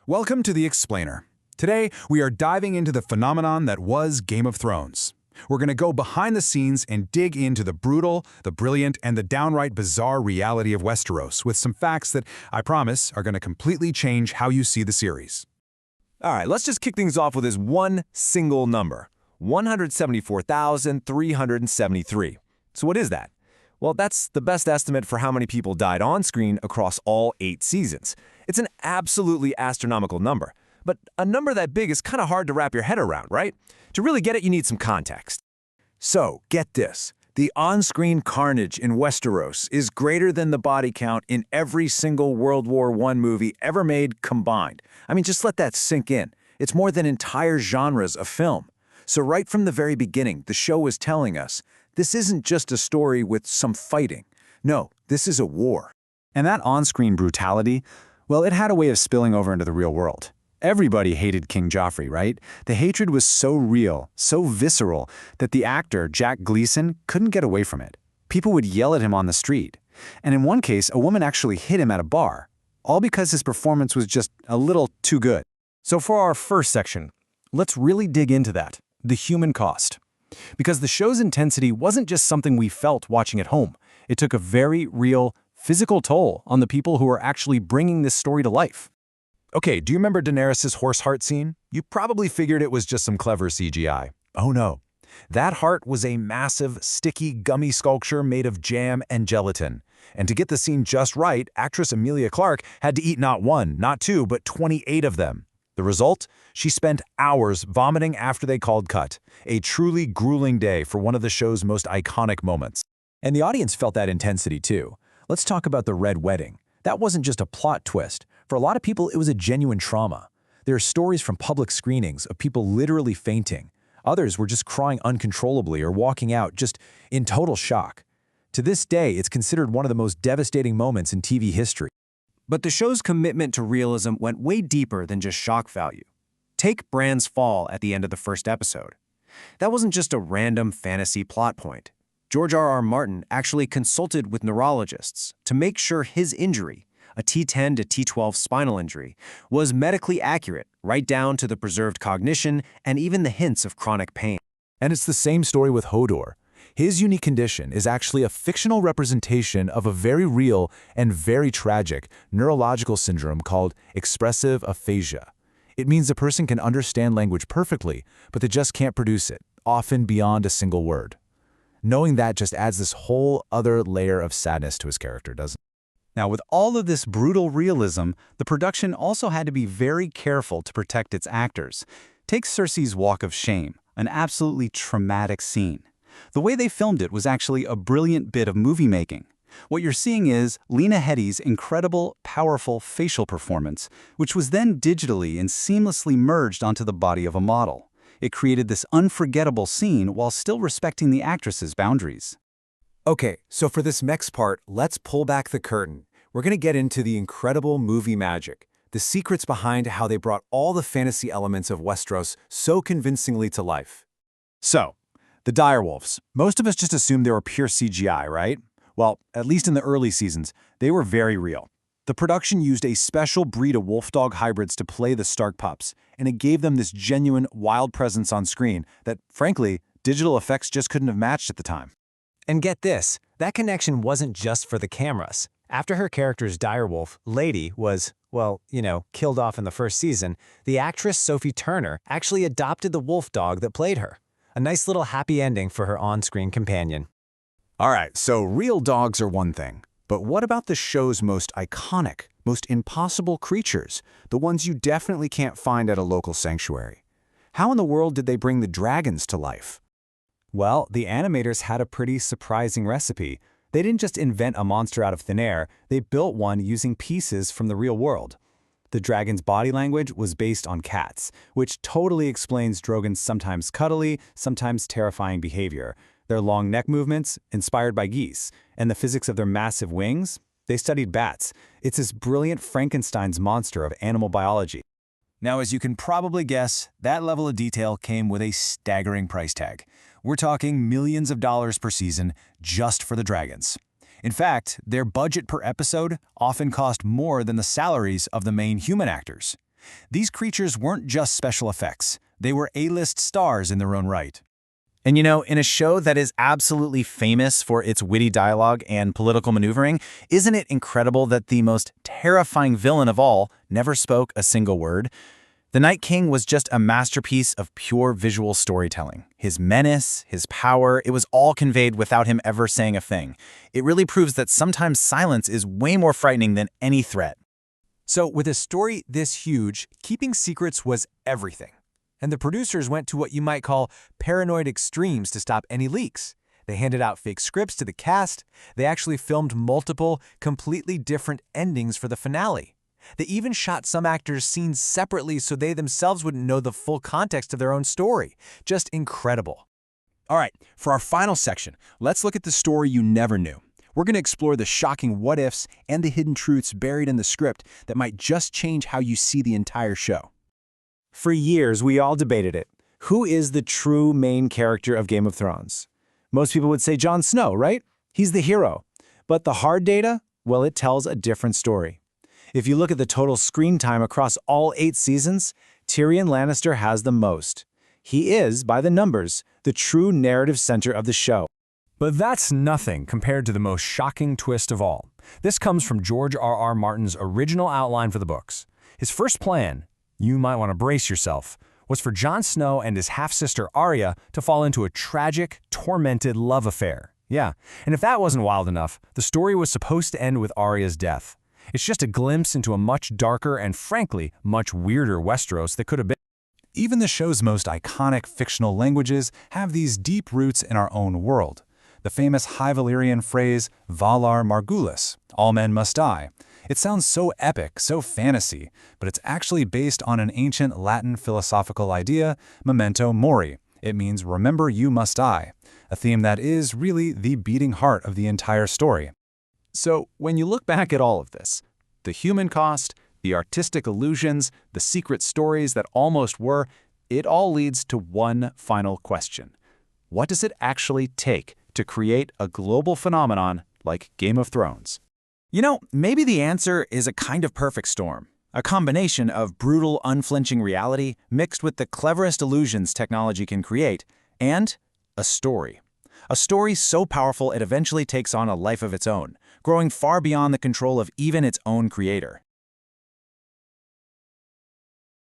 Welcome to The Explainer. Today, we are diving into the phenomenon that was Game of Thrones. We're going to go behind the scenes and dig into the brutal, the brilliant, and the downright bizarre reality of Westeros with some facts that, I promise, are going to completely change how you see the series. All right, let's just kick things off with this one single number, 174,373. So what is that? Well, that's the best estimate for how many people died on screen across all 8 seasons. It's an absolutely astronomical number. But a number that big is kind of hard to wrap your head around, right? To really get it, you need some context. So, get this. The on-screen carnage in Westeros is greater than the body count in every single World War I movie ever made combined. I mean, just let that sink in. It's more than entire genres of film. So right from the very beginning, the show was telling us, this isn't just a story with some fighting. No, this is a war. And that on-screen brutality, well, it had a way of spilling over into the real world. Everybody hated King Joffrey, right? The hatred was so real, so visceral, that the actor, Jack Gleeson, couldn't get away from it. People would yell at him on the street. And in one case, a woman actually hit him at a bar, all because his performance was just a little too good. So for our first section, let's really dig into that, the human cost. Because the show's intensity wasn't just something we felt watching at home. It took a very real, physical toll on the people who were actually bringing this story to life. Okay, do you remember Daenerys' horse heart scene? You probably figured it was just some clever CGI. Oh no. That heart was a massive, sticky, gummy sculpture made of jam and gelatin. And to get the scene just right, actress Emilia Clarke had to eat not 1, not 2, but 28 of them. The result? She spent hours vomiting after they called cut. A truly grueling day for one of the show's most iconic moments. And the audience felt that intensity too. Let's talk about the Red Wedding. That wasn't just a plot twist. For a lot of people, it was a genuine trauma. There are stories from public screenings of people literally fainting. Others were just crying uncontrollably or walking out just in total shock. To this day, it's considered one of the most devastating moments in TV history. But the show's commitment to realism went way deeper than just shock value. Take Bran's fall at the end of the first episode. That wasn't just a random fantasy plot point. George R.R. Martin actually consulted with neurologists to make sure his injury, a T10 to T12 spinal injury, was medically accurate, right down to the preserved cognition and even the hints of chronic pain. And it's the same story with Hodor. His unique condition is actually a fictional representation of a very real and very tragic neurological syndrome called expressive aphasia. It means a person can understand language perfectly, but they just can't produce it, often beyond a single word. Knowing that just adds this whole other layer of sadness to his character, doesn't it? Now, with all of this brutal realism, the production also had to be very careful to protect its actors. Take Cersei's Walk of Shame, an absolutely traumatic scene. The way they filmed it was actually a brilliant bit of movie making. What you're seeing is Lena Headey's incredible, powerful facial performance, which was then digitally and seamlessly merged onto the body of a model. It created this unforgettable scene while still respecting the actress's boundaries. Okay, so for this next part, let's pull back the curtain. We're going to get into the incredible movie magic, the secrets behind how they brought all the fantasy elements of Westeros so convincingly to life. So, the direwolves. Most of us just assumed they were pure CGI, right? Well, at least in the early seasons, they were very real. The production used a special breed of wolf-dog hybrids to play the Stark pups, and it gave them this genuine, wild presence on screen that, frankly, digital effects just couldn't have matched at the time. And get this, that connection wasn't just for the cameras. After her character's direwolf, Lady, was, well, killed off in the first season, the actress Sophie Turner actually adopted the wolf dog that played her. A nice little happy ending for her on-screen companion. All right, so real dogs are one thing. But what about the show's most iconic, most impossible creatures, the ones you definitely can't find at a local sanctuary? How in the world did they bring the dragons to life? Well, the animators had a pretty surprising recipe. They didn't just invent a monster out of thin air, they built one using pieces from the real world. The dragon's body language was based on cats, which totally explains Drogon's sometimes cuddly, sometimes terrifying behavior. Their long neck movements, inspired by geese, and the physics of their massive wings, they studied bats. It's this brilliant Frankenstein's monster of animal biology. Now, as you can probably guess, that level of detail came with a staggering price tag. We're talking millions of dollars per season just for the dragons. In fact, their budget per episode often cost more than the salaries of the main human actors. These creatures weren't just special effects. They were A-list stars in their own right. And in a show that is absolutely famous for its witty dialogue and political maneuvering, isn't it incredible that the most terrifying villain of all never spoke a single word? The Night King was just a masterpiece of pure visual storytelling. His menace, his power, it was all conveyed without him ever saying a thing. It really proves that sometimes silence is way more frightening than any threat. So with a story this huge, keeping secrets was everything. And the producers went to what you might call paranoid extremes to stop any leaks. They handed out fake scripts to the cast. They actually filmed multiple, completely different endings for the finale. They even shot some actors' scenes separately so they themselves wouldn't know the full context of their own story. Just incredible. All right, for our final section, let's look at the story you never knew. We're going to explore the shocking what-ifs and the hidden truths buried in the script that might just change how you see the entire show. For years, we all debated it. Who is the true main character of Game of Thrones? Most people would say Jon Snow, right? He's the hero. But the hard data? Well, it tells a different story. If you look at the total screen time across all 8 seasons, Tyrion Lannister has the most. He is, by the numbers, the true narrative center of the show. But that's nothing compared to the most shocking twist of all. This comes from George R.R. Martin's original outline for the books. His first plan, you might want to brace yourself, was for Jon Snow and his half-sister Arya to fall into a tragic, tormented love affair. Yeah, and if that wasn't wild enough, the story was supposed to end with Arya's death. It's just a glimpse into a much darker and, frankly, much weirder Westeros that could have been. Even the show's most iconic fictional languages have these deep roots in our own world. The famous High Valyrian phrase, Valar Morghulis, all men must die. It sounds so epic, so fantasy, but it's actually based on an ancient Latin philosophical idea, memento mori. It means remember you must die, a theme that is really the beating heart of the entire story. So when you look back at all of this, the human cost, the artistic illusions, the secret stories that almost were, it all leads to one final question. What does it actually take to create a global phenomenon like Game of Thrones? Maybe the answer is a kind of perfect storm. A combination of brutal, unflinching reality mixed with the cleverest illusions technology can create, and a story. A story so powerful it eventually takes on a life of its own, growing far beyond the control of even its own creator.